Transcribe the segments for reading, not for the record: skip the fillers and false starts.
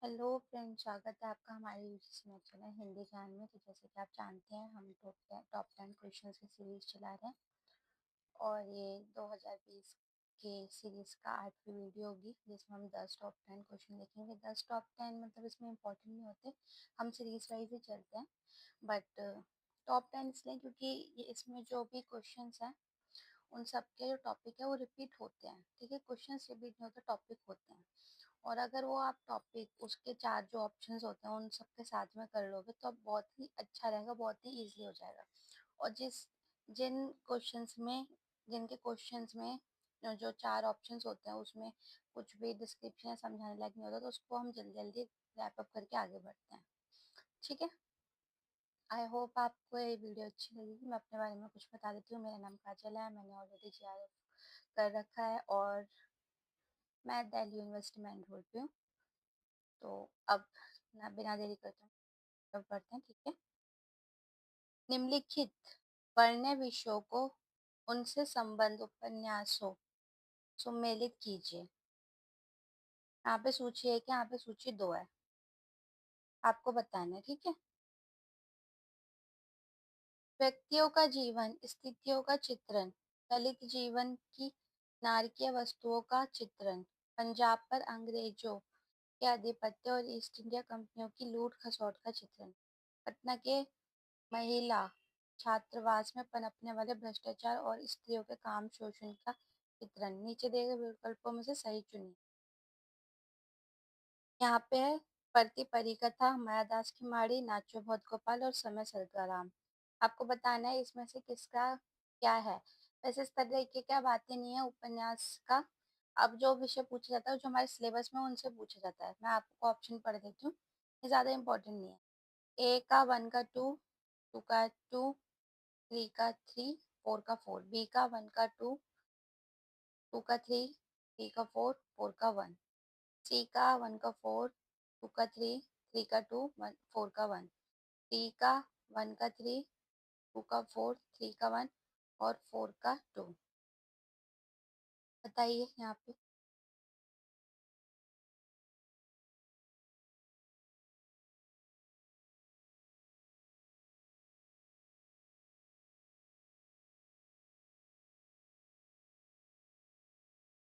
Hello friends, स्वागत है आपका हमारे यूजीसी नेट चैनल हिंदी ज्ञान में। तो जैसे कि आप जानते हैं, हम टॉप 10 क्वेश्चंस की सीरीज चला रहे हैं और ये 2020 के सीरीज का 8वीं वीडियो होगी, जिसमें हम 10 टॉप 10 क्वेश्चन देखेंगे। 10 टॉप 10 मतलब इसमें इंपॉर्टेंट नहीं होते, हम सीरीज वाइज ही चलते हैं। बट टॉप 10 इसलिए क्योंकि ये इसमें जो भी क्वेश्चंस हैं उन सब के जो टॉपिक है वो रिपीट होते हैं। ठीक है, क्वेश्चंस रिपीट नहीं होते, टॉपिक होते हैं। और अगर वो आप टॉपिक उसके 4 जो ऑप्शंस होते हैं उन सबके साथ में कर लोगे तो बहुत ही अच्छा रहेगा, बहुत ही इजी हो जाएगा। और जिन क्वेश्चंस में जिनके क्वेश्चंस में जो 4 ऑप्शंस होते हैं उसमें कुछ भी डिस्क्रिप्शन या समझाने लायक नहीं होता, तो उसको हम जल्दी जल्दी रैप अप करके आगे बढ़ते हैं। ठीक है, आई होप आपको ये वीडियो अच्छी लगेगी। मैं अपने बारे में कुछ बता देती हूँ। मेरा नाम काजल है, मैंने ऑलरेडी जीआरएफ कर रखा है और मैं दिल्ली यूनिवर्सिटी में एनरोल पे हूँ। तो अब ना बिना देरी करते हुए अब बढ़ते हैं। ठीक है, निम्नलिखित वर्ण्य विषयों को उनसे संबंध उपन्यासों सुमेलित कीजिए। यहाँ पे सूची 1 है, यहाँ पे सूची 2 है, आपको बताना है। ठीक है, व्यक्तियों का जीवन स्थितियों का चित्रण, दलित जीवन की नारकीय वस्तुओं का चित्रण, पंजाब पर अंग्रेजों के आधिपत्य और ईस्ट इंडिया कंपनियों की लूट खसोट का चित्रण, पटना के महिला छात्रावास में पनपने वाले भ्रष्टाचार और स्त्रियों के काम शोषण का चित्रण। नीचे दिए गए विकल्पों में से सही चुनिए। यहाँ पे है परती परिकथा, मायादास की माड़ी, नाचो बहुत गोपाल और समय सरगराम। आपको बताना है इसमें से किसका क्या है। वैसे इस तरीके क्या बातें नहीं है उपन्यास का। अब जो विषय पूछा जाता है जो हमारे सिलेबस में उनसे पूछा जाता है। मैं आपको ऑप्शन पढ़ देती हूँ, ये ज्यादा इंपॉर्टेंट नहीं है। ए का 1 का 2, 2 का 2, 3 का 3, 4 का 4, बी का 1 का 2, 2 का 3, 3 का 4, 4 का 1, सी का 1 का 4, 2 का 3, 3 का 2, 1 4 का 1, डी का 1 का 3, 2 का 4, 3 का 1 और 4 का 2। बताइए यहाँ पे।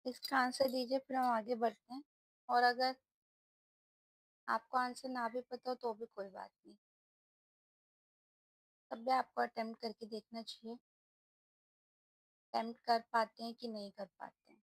इसका आंसर दीजिए, फिर हम आगे बढ़ते हैं। और अगर आपको आंसर ना भी पता हो तो भी कोई बात नहीं, तब भी आपको अटेम्प्ट करके देखना चाहिए, अटेम्प्ट कर पाते हैं कि नहीं कर पाते हैं।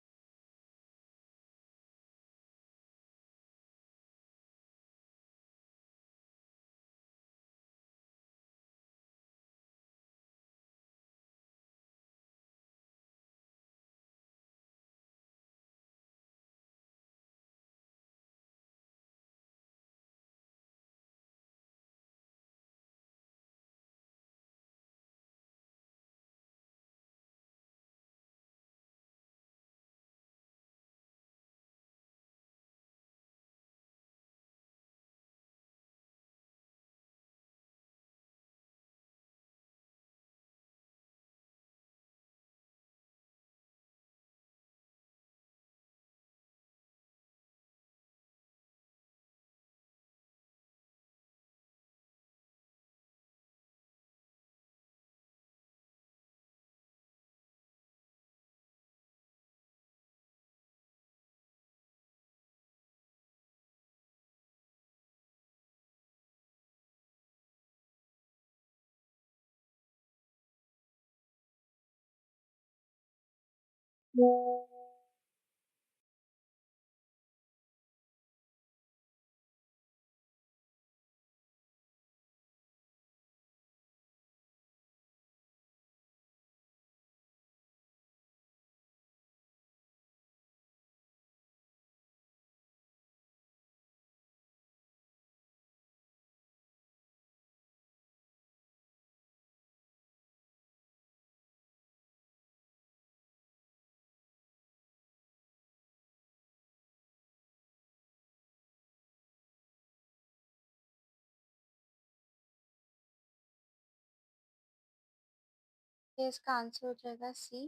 तो इसका आंसर हो जाएगा सी,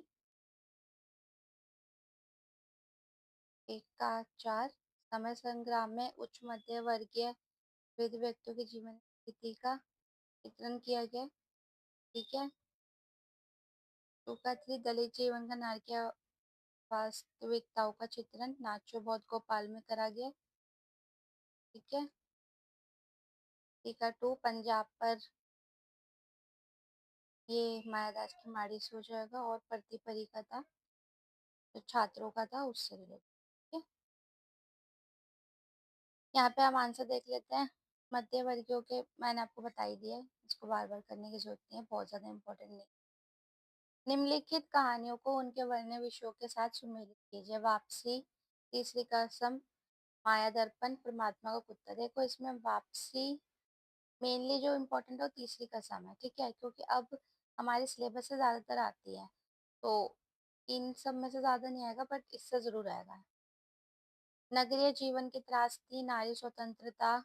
1 का 4, समय संग्राम में उच्च मध्य वर्गीय वृद्ध व्यक्तियों की जीवन स्थिति का चित्रण किया गया। ठीक है। 2 का 3 दलित जीवन का नारकीय वास्तविकताओं का चित्रण नाचो बहुत गोपाल में करा गया। ठीक है। 3 का 2 पंजाब पर ये मायादास की माड़ी से हो जाएगा और प्रति परी का था जो छात्रों का था उससे रिलेटेड। ठीक है। यहाँ पे हम आंसर देख लेते हैं। मध्य वर्गीयों के मैंने आपको बता ही दिया है, इसको बार बार करने की जरूरत नहीं है, बहुत ज्यादा इंपॉर्टेंट नहीं। निम्नलिखित कहानियों को उनके वर्ण्य विषयों के साथ सुमेलित कीजिए। वापसी, तीसरी कसम, माया दर्पण, परमात्मा का कुत्ता। देखो इसमें वापसी मेनली जो इम्पोर्टेंट है वो तीसरी कसम है। ठीक है, क्योंकि अब हमारे सिलेबस से ज्यादातर आती है, तो इन सब में से ज्यादा नहीं आएगा बट इससे जरूर आएगा। नगरीय जीवन की त्रासदी, नारी स्वतंत्रता,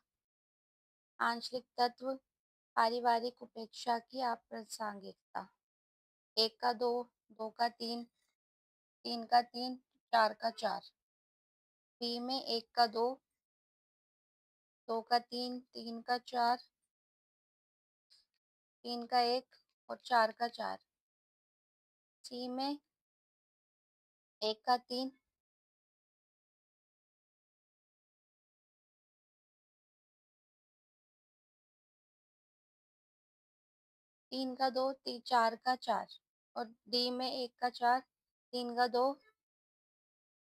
आंचलिक तत्व, पारिवारिक उपेक्षा की अप्रासंगिकता। 1 का 2, 2 का 3, 3 का 3, 4 का 4। बी में 1 का 2, 2 का 3, 3 का 4, 3 का 1 और 4 का 4। सी में 1 का 3, 3 का 2, 4 का 4। और डी में 1 का 4, 3 का 2,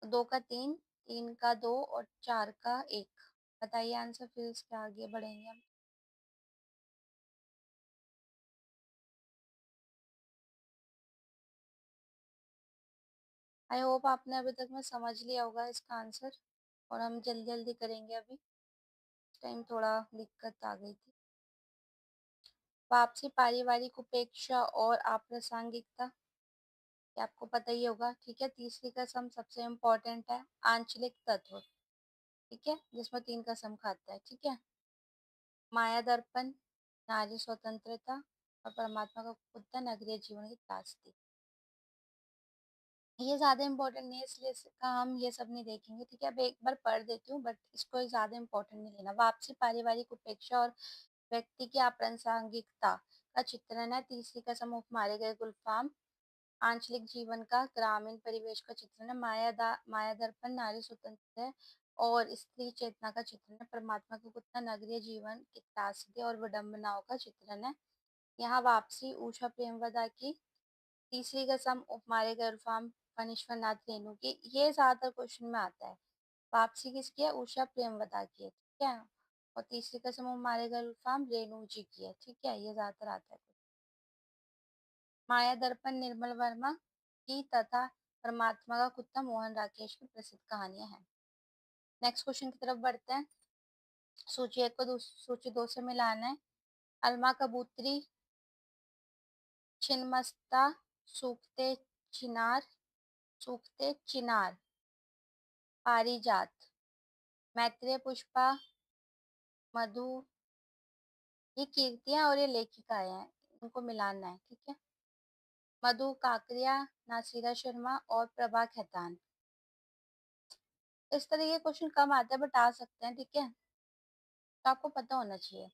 2 का 3, 3 का 2 और 4 का 1। बताइए आंसर, फिर इसके आगे बढ़ेंगे हम। आई होप आपने अभी तक में समझ लिया होगा इसका आंसर, और हम जल्दी जल्दी करेंगे। अभी टाइम थोड़ा दिक्कत आ गई थी। वापसी, पारिवारिक उपेक्षा और अप्रासंगिकता, ये आपको पता ही होगा। ठीक है। तीसरी कसम सबसे इम्पोर्टेंट है, आंचलिक तत्व। ठीक है, जिसमें 3 कसम खाता है। ठीक है। माया दर्पण, नारी स्वतंत्रता, और परमात्मा का कुत्ता, नगरीय जीवन की त्रासदी। ये ज्यादा इंपॉर्टेंट नहीं है, इसलिए इसका हम ये सब नहीं देखेंगे। ठीक है, अब एक बार पढ़ देती हूँ बट इसको ज्यादा इंपॉर्टेंट नहीं लेना। वापसी, पारिवारिक उपेक्षा और व्यक्ति की अप्रासंगिकता का चित्रण है। तीसरी कसम, उप मारे गए गुलफाम, आंचलिक जीवन का ग्रामीण परिवेश का चित्रण है। माया दर्पण नारी स्वतंत्र है और स्त्री चेतना का चित्रण है। परमात्मा का कुत्ता नगरीय जीवन की त्रासदी और विडंबनाओं का चित्रण है। यहाँ वापसी, उषा प्रेमवदा की, तीसरी कसम, उपमारे गर्भाम, फणीश्वर नाथ रेणु की। ये ज्यादातर क्वेश्चन में आता है। वापसी किसकी है? उषा प्रेमवदा की है। ठीक है। और तीसरी कसम उपमारे गर्भाम रेणु जी की है। ठीक है, ये ज्यादातर आता है। माया दर्पण निर्मल वर्मा की तथा परमात्मा का कुत्ता मोहन राकेश की प्रसिद्ध कहानियां हैं। नेक्स्ट क्वेश्चन की तरफ बढ़ते हैं। सूची 1 को सूची 2 से मिलाना है। अलमा कबूतरी, छिन्मस्ता, सूखते चिनार, सूखते चिनार, पारिजात, मैत्रेय पुष्पा, मधु। ये कीर्तियां और ये लेखिकाएं हैं, इनको मिलाना है। ठीक है। मधु काकरिया, नासिरा शर्मा और प्रभा खेतान। इस तरह के क्वेश्चन कम आते हैं बट आ सकते हैं। ठीक है, तो आपको पता होना चाहिए।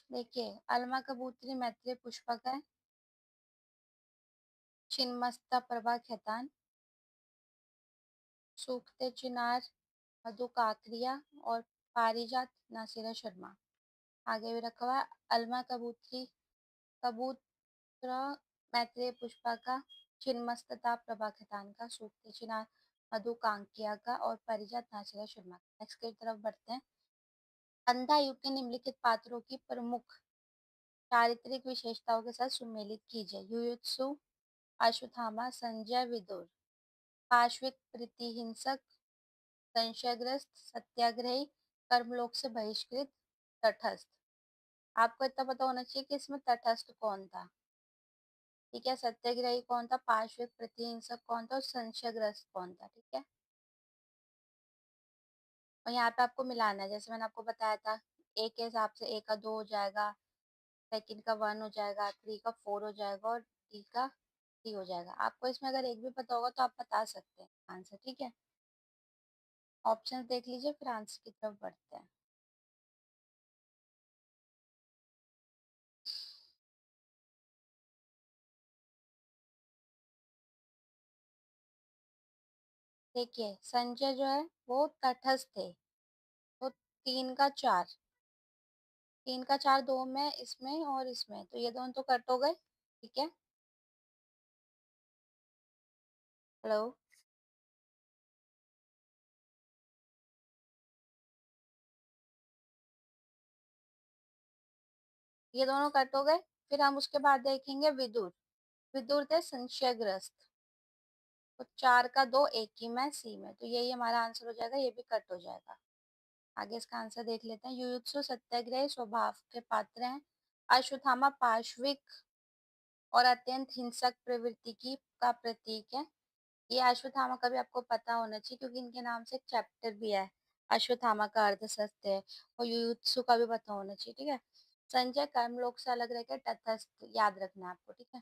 देखिए, अलमा कबूतरी मैत्रेय पुष्पा का है, छिन्मस्ता प्रभा खेतान, सूखते चिनार मधु काकरिया और पारिजात नासिरा शर्मा। आगे भी रखा हुआ है, अलमा कबूतरी कबूतरा मैत्रेय पुष्पा का, छिन्मस्तता प्रभा खेतान का, सूखते चिनार मधु कांकिया का और पारिजात नासिरा शर्मा का। नेक्स्ट की तरफ बढ़ते हैं। अंधा युग के निम्नलिखित पात्रों की प्रमुख चारित्रिक विशेषताओं के साथ सुमेलित कीजिए। युयुत्सु, अश्वत्थामा, संजय, विदुर। पाश्विक, प्रतिहिंसक, संशयग्रस्त, सत्याग्रही, कर्मलोक से बहिष्कृत, तटस्थ। आपको इतना पता होना चाहिए कि इसमें तटस्थ कौन था। ठीक है, सत्याग्रही कौन था, पाश्विक प्रतिहिंसक कौन था और संशयग्रस्त कौन था। ठीक है। और यहाँ पे आपको मिलाना है, जैसे मैंने आपको बताया था ए के हिसाब से ए का 2 हो जाएगा, सेकंड का 1 हो जाएगा, 3 का 4 हो जाएगा और डी का 3 हो जाएगा। आपको इसमें अगर एक भी पता होगा तो आप बता सकते हैं आंसर, ठीक है। ऑप्शन देख लीजिए फिर आंसर की तरफ बढ़ते हैं। देखिए संजय जो है वो तटस्थ थे, तो 3 का 4, 3 का 4 दो में, इसमें और इसमें, तो ये दोनों तो कट हो गए, ठीक है। हेलो, ये दोनों कट हो गए। फिर हम उसके बाद देखेंगे विदुर। विदुर थे संशयग्रस्त, तो 4 का 2 एक ही में, सी में, तो यही हमारा आंसर हो जाएगा, ये भी कट हो जाएगा। आगे इसका आंसर देख लेते हैं। युयुत्सु सत्याग्रही स्वभाव के पात्र हैं। अश्वत्थामा पाशविक और अत्यंत हिंसक प्रवृत्ति की का प्रतीक है। ये अश्वत्थामा का भी आपको पता होना चाहिए क्योंकि इनके नाम से एक चैप्टर भी है। अश्वत्थामा का अर्थ सत्य है, और युयुत्सु का भी पता होना चाहिए, ठीक है। संजय कर्मलोक से अलग रहकर तटस्थ, याद रखना है आपको, ठीक है।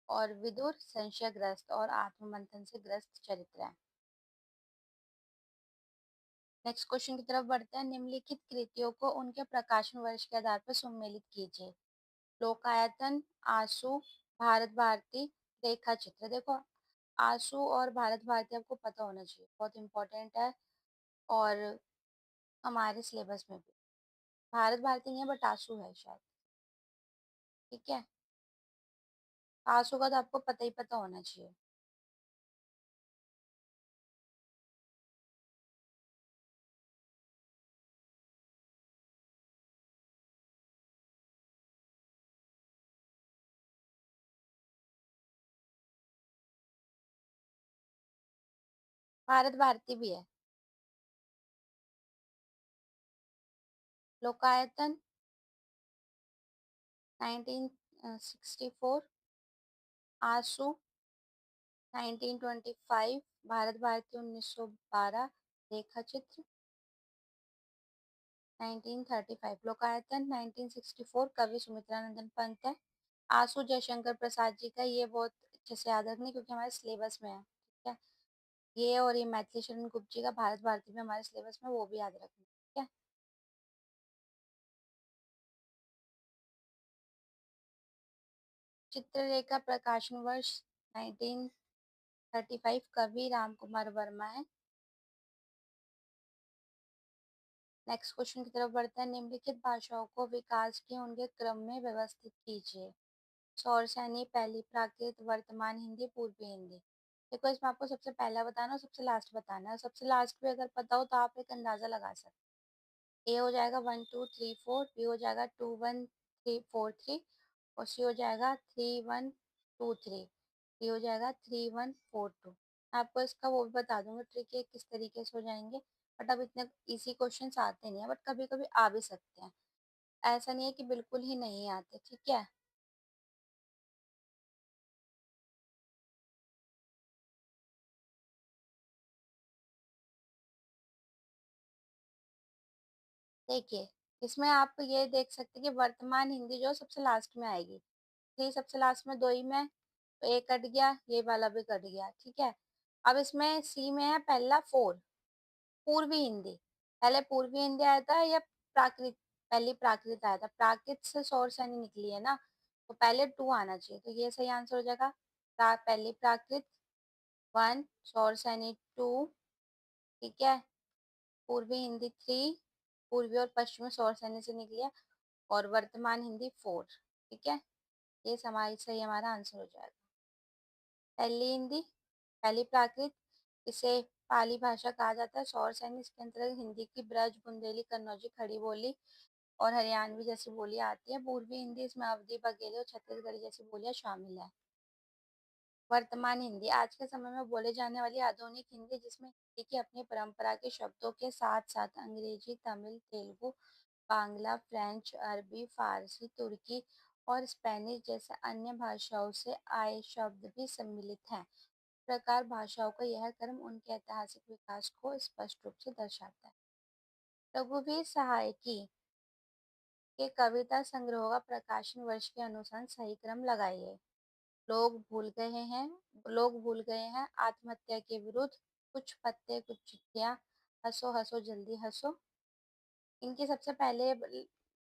और विदुर संशयग्रस्त और आत्ममंथन से ग्रस्त चरित्र है। नेक्स्ट क्वेश्चन की तरफ बढ़ते हैं। निम्नलिखित कृतियों को उनके प्रकाशन वर्ष के आधार पर सम्मिलित कीजिए। लोकायतन, आंसू, भारत भारती, रेखा चित्र। देखो आंसू और भारत भारती आपको पता होना चाहिए, बहुत इंपॉर्टेंट है, और हमारे सिलेबस में भी। भारत भारती नहीं है बट आंसू है शायद, ठीक है। आंसू का तो आपको पता ही पता होना चाहिए। भारत भारती भी है। लोकायतन 1964, आंसू 1925, भारत भारती 1912, रेखा चित्र 1935। लोकायतन 1964 कवि सुमित्रानंदन पंत है। आंसू जयशंकर प्रसाद जी का, ये बहुत अच्छे से याद रखनी क्योंकि हमारे सिलेबस में है, ठीक है। ये और ये मैथिली शरण गुप्त जी का भारत भारती में हमारे सिलेबस में, वो भी याद रखना, ठीक है। चित्ररेखा प्रकाशन वर्ष 1935, कवि राम कुमार वर्मा है। नेक्स्ट क्वेश्चन की तरफ बढ़ते हैं। निम्नलिखित भाषाओं को विकास के उनके क्रम में व्यवस्थित कीजिए। सौरसैनी, पहली प्राकृत, वर्तमान हिंदी, पूर्वी हिंदी। देखो इसमें आपको सबसे पहला बताना और सबसे लास्ट बताना है। सबसे लास्ट भी अगर पता हो तो आप एक अंदाजा लगा सकते हैं। ए हो जाएगा 1 2 3 4, बी हो जाएगा 2 1 3 4 3, और सी हो जाएगा 3 1 2 3, डी हो जाएगा 3 1 4 2। आपको इसका वो भी बता दूंगा ट्रिक ये किस तरीके से हो जाएंगे, बट अब इतने इजी क्वेश्चन आते नहीं है, बट कभी कभी आ भी सकते हैं। ऐसा नहीं है कि बिल्कुल ही नहीं आते, ठीक है। देखिए इसमें आप ये देख सकते हैं कि वर्तमान हिंदी जो सबसे लास्ट में आएगी, थ्री सबसे लास्ट में, दो ही में, तो एक कट गया, ये वाला भी कट गया, ठीक है। अब इसमें सी में है पहला 4, पूर्वी हिंदी। पहले पूर्वी हिंदी आया था या प्राकृत, पहली प्राकृत आया था, प्राकृत से सौर सैनी निकली है ना, तो पहले 2 आना चाहिए, तो ये सही आंसर हो जाएगा। पहली प्राकृत 1, सौर सैनी 2, ठीक है। पूर्वी हिंदी 3, पूर्वी और पश्चिमी सौर सैनी से निकली है, और वर्तमान हिंदी 4, ठीक है। ये हमारी सही हमारा आंसर हो जाएगा। पहली हिंदी, पहली प्राकृत, इसे पाली भाषा कहा जाता है। सौर सैनी इसके अंतर्गत हिंदी की ब्रज, बुंदेली, कन्नौजी, खड़ी बोली और हरियाणवी जैसी बोलियां आती है। पूर्वी हिंदी, इसमें अवधी, बघेली और छत्तीसगढ़ी जैसी बोलियां शामिल है। वर्तमान हिंदी आज के समय में बोले जाने वाली आधुनिक हिंदी, जिसमें हिंदी की अपनी परंपरा के शब्दों के साथ साथ अंग्रेजी, तमिल, तेलुगु, बांग्ला, फ्रेंच, अरबी, फारसी, तुर्की और स्पेनिश जैसे अन्य भाषाओं से आए शब्द भी सम्मिलित हैं। इस प्रकार भाषाओं का यह क्रम उनके ऐतिहासिक विकास को स्पष्ट रूप से दर्शाता है। रघुवीर सहाय की के कविता संग्रह का प्रकाशन वर्ष के अनुसार सही क्रम लगाइए। लोग भूल गए हैं आत्महत्या के विरुद्ध, कुछ पत्ते कुछ चिट्ठियां, हंसो हंसो जल्दी हंसो। इनकी सबसे पहले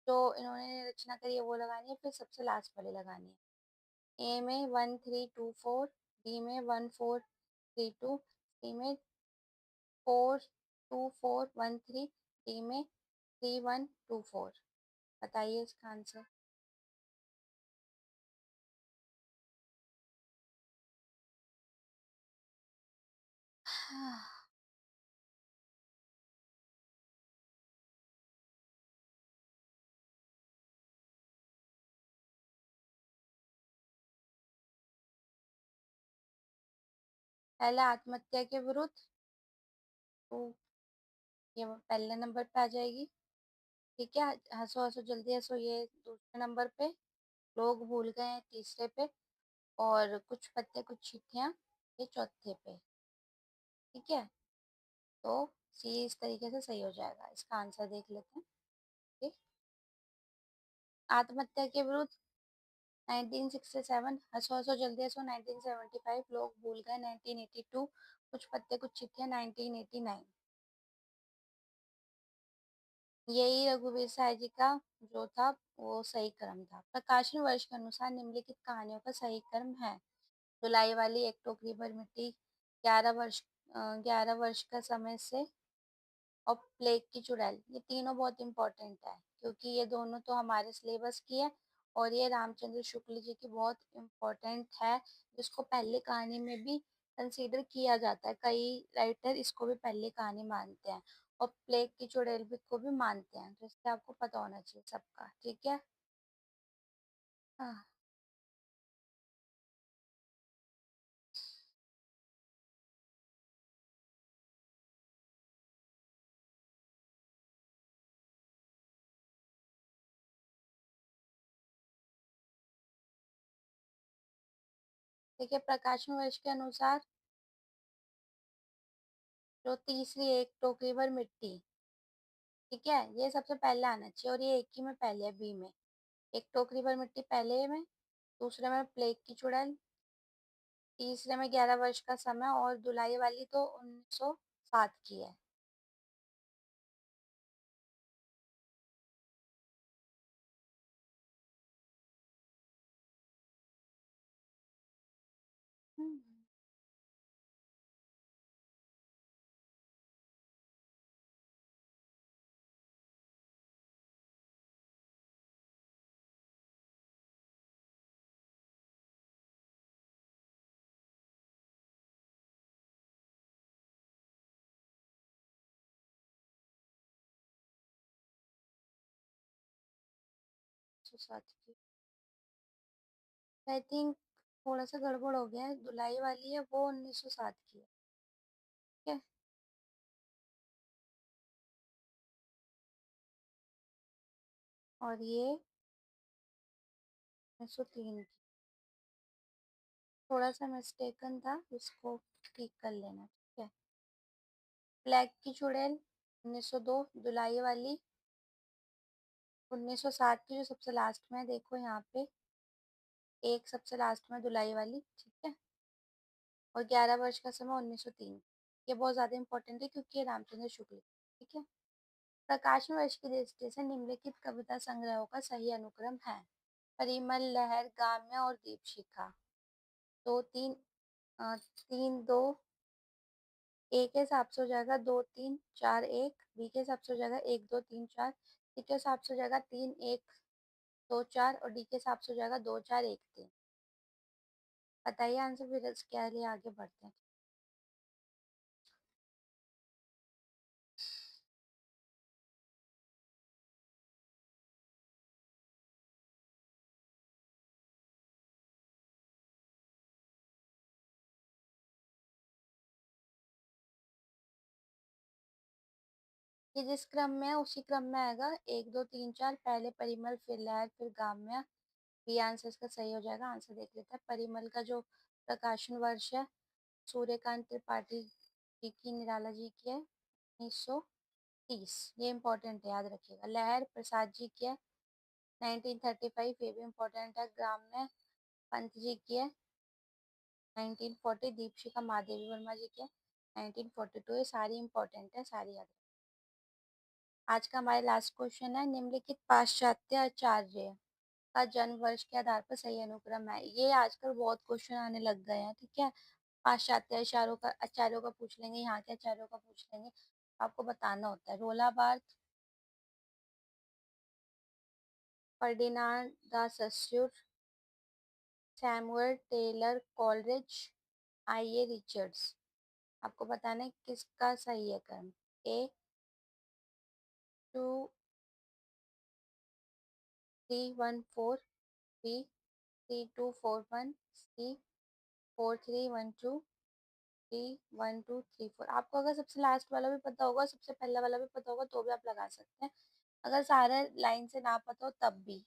जो इन्होंने रचना करी है वो लगानी है, फिर सबसे लास्ट वाली लगानी है। ए में 1324, बी में 1432, सी में 42413, डी में 3124। बताइए इसका आंसर। पहले आत्महत्या के विरुद्ध, तो ये पहले नंबर पे आ जाएगी। ठीक है, हंसो हंसो जल्दी हंसो ये दूसरे नंबर पे, लोग भूल गए हैं तीसरे पे, और कुछ पत्ते कुछ चिट्ठियां ये चौथे पे। ठीक है, तो सी इस तरीके से सही हो जाएगा। इसका आंसर देख लेते हैं। ठीक, आत्महत्या के विरुद्ध 1967, हंसो हंसो जल्दी हंसो 1975, लोग भूल गए 1982, कुछ पत्ते कुछ चिट्ठियां 1989। यही रघुवीर साय जी का जो था वो सही क्रम था। प्रकाशन वर्ष के अनुसार निम्नलिखित कहानियों का सही क्रम है। धुलाई वाली, एक टोकरी भर मिट्टी, 11 वर्ष 11 वर्ष का समय से, और प्लेग की चुड़ैल। ये तीनों बहुत इंपॉर्टेंट है क्योंकि ये दोनों तो हमारे सिलेबस की है, और ये रामचंद्र शुक्ल जी की बहुत इम्पोर्टेंट है, जिसको पहले कहानी में भी कंसीडर किया जाता है। कई राइटर इसको भी पहली कहानी मानते हैं, और प्लेग की चुड़ैल भी को भी मानते हैं, तो इससे आपको पता होना चाहिए सबका। ठीक है। हाँ, देखिए प्रकाशन वर्ष के अनुसार जो तीसरी, एक टोकरी भर मिट्टी, ठीक है, ये सबसे पहले आना चाहिए, और ये एक ही में पहले है, बी में। एक टोकरी भर मिट्टी पहले में, दूसरे में प्लेग की चुड़ैल, तीसरे में 11 वर्ष का समय, और धुलाई वाली तो 1907 की है। हम्म, तो साथ की आई थिंक थोड़ा सा गड़बड़ हो गया है। धुलाई वाली है वो 1907 की है। ठीक है, और ये 1903 की। थोड़ा सा मिस्टेकन था, इसको ठीक कर लेना। ठीक है, ब्लैक की चुड़ैल 1902, धुलाई वाली 1907 की, जो सबसे लास्ट में है, देखो यहाँ पे एक सबसे लास्ट में धुलाई वाली। ठीक है, और 11 वर्ष का समय 1903। ये बहुत ज्यादा इंपॉर्टेंट है क्योंकि ये रामचंद्र शुक्ल। ठीक है, प्रकाशन वर्ष की दृष्टि से निम्नलिखित कविता संग्रहों का सही अनुक्रम है। परिमल, लहर, गाम्य और दीपशिखा। दो तीन, 3 2, ए के हिसाब से हो जाएगा 2 3 4 1, बी के हिसाब से हो जाएगा 1 2 3 4, सी के हिसाब से हो जाएगा 3 1 2 4, और डी के हिसाब से हो जाएगा 2 4 1 3। बताइए आंसर, फिर इसके लिए आगे बढ़ते हैं। ये जिस क्रम में है उसी क्रम में आएगा, 1 2 3 4, पहले परिमल फिर लहर फिर गाम्या। बी आंसर इसका सही हो जाएगा। आंसर देख लेते हैं। परिमल का जो प्रकाशन वर्ष है सूर्यकांत त्रिपाठी जी की, निराला जी की है, 1930। ये इंपॉर्टेंट है, याद रखिएगा। लहर प्रसाद जी की है, 1935 ये भी इम्पोर्टेंट है, ग्राम में पंत जी की है। 1940 दीपशिखा महादेवी वर्मा जी की है। 1942 ये सारी इम्पोर्टेंट है, सारी याद रखना। आज का हमारा लास्ट क्वेश्चन है, निम्नलिखित पाश्चात्य आचार्य का जन्म वर्ष के आधार पर सही अनुक्रम है। ये आजकल बहुत क्वेश्चन आने लग गए हैं, ठीक है। पाश्चात्य आचार्यों का पूछ लेंगे, यहाँ के आचार्यों का पूछ लेंगे, आपको बताना होता है। रोला Barthes, Ferdinand de Saussure, Samuel Taylor Coleridge, I A Richards. आपको बताना है किसका सही है क्रम। A 2314, B 3241, C 4312, D 1234। आपको अगर सबसे लास्ट वाला भी पता होगा, सबसे पहला वाला भी पता होगा, तो भी आप लगा सकते हैं। अगर सारे लाइन से ना पता हो तब भी।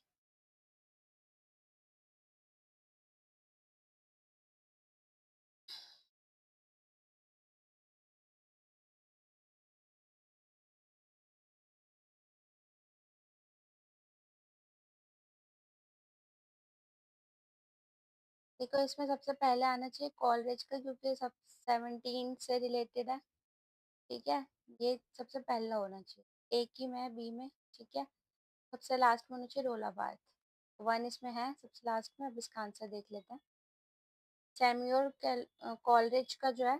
देखो इसमें सबसे पहले आना चाहिए कॉलरेज का, क्योंकि सब 17 से रिलेटेड है, ठीक है। ये सबसे पहला होना चाहिए, ए की में, बी में, ठीक है। सबसे लास्ट में होना चाहिए रोला बार्थ, वन इसमें है सबसे लास्ट में। अब इसका आंसर देख लेते हैं। सैम्यूअल कॉलरिज का जो है,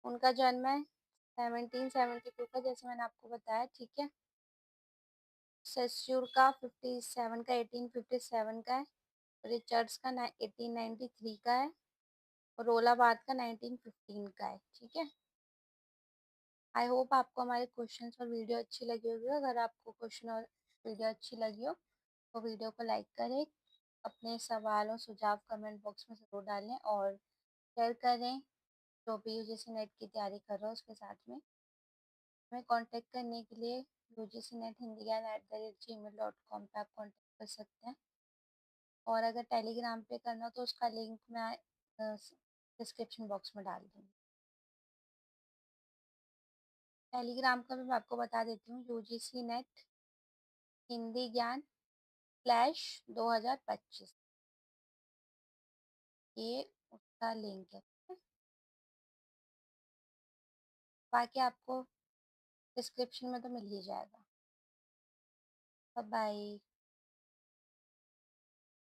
उनका जन्म है 1772 का, जैसे मैंने आपको बताया, ठीक है। सेस्यूर का 57 का, 1857 का है। रिचर्ड्स का 1893 का है। और रोला बार्थ का 1915 का है, ठीक है। आई होप आपको हमारे क्वेश्चंस और वीडियो अच्छी लगी होगी। अगर आपको क्वेश्चन और वीडियो अच्छी लगी हो तो वीडियो को लाइक करें, अपने सवाल और सुझाव कमेंट बॉक्स में ज़रूर डालें, और शेयर करें जो भी यूजीसी नेट की तैयारी कर रहा हो उसके साथ में। हमें कांटेक्ट करने के लिए ugcnet@gmail.com पे आप कांटेक्ट कर सकते हैं। और अगर टेलीग्राम पे करना तो उसका लिंक मैं डिस्क्रिप्शन बॉक्स में डाल दूँगी। टेलीग्राम का भी मैं आपको बता देती हूँ, यूजीसी नेट हिंदी ज्ञान फ्लैश 2025, ये उसका लिंक है, ठीक है? बाकी आपको डिस्क्रिप्शन में तो मिल ही जाएगा। Bye bye.